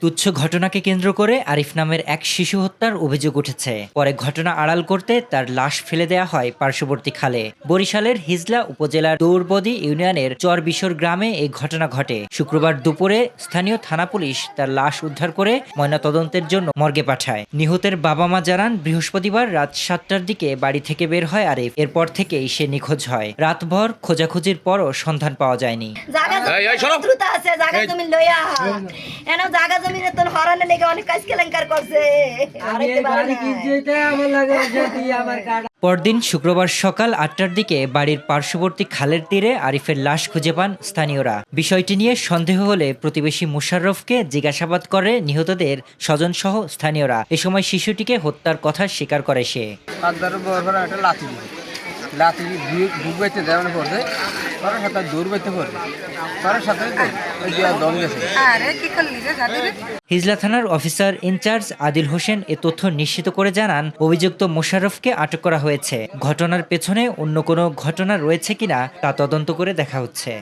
তুচ্ছ ঘটনাকে কেন্দ্র করে আরিফ নামের এক শিশু হত্যার অভিযোগ উঠেছে। পরে ঘটনা আড়াল করতে তার লাশ ফেলে দেয়া হয় পার্শ্ববর্তী খালে। বরিশালের হিজলা উপজেলার দৌড়বদি ইউনিয়নের চরবিশর গ্রামে এই ঘটনা ঘটে। শুক্রবার দুপুরে স্থানীয় থানা পুলিশ তার লাশ উদ্ধার করে ময়নাতদন্তের জন্য মর্গে পাঠায়। নিহতের বাবা মা জানান, বৃহস্পতিবার রাত 7টার দিকে বাড়ি থেকে বের হয় আরিফ। এরপর থেকেই সে নিখোঁজ হয়। রাতভর খোঁজাখুঁজির পরও সন্ধান পাওয়া যায়নি। পরদিন শুক্রবার সকাল 8টার দিকে বাড়ির পার্শ্ববর্তী খালের তীরে আরিফের লাশ খুঁজে পান স্থানীয়রা। বিষয়টি নিয়ে সন্দেহ হলে প্রতিবেশী মুশাররফকে জিজ্ঞাসাবাদ করে নিহতদের স্বজনসহ স্থানীয়রা। এ সময় শিশুটিকে হত্যার কথা স্বীকার করে সে। হিজলা থানার অফিসার ইনচার্জ আদিল হোসেন এ তথ্য নিশ্চিত করে জানান, অভিযুক্ত মোশাররফকে আটক করা হয়েছে। ঘটনার পেছনে অন্য কোনো ঘটনা রয়েছে কিনা তা তদন্ত করে দেখা হচ্ছে।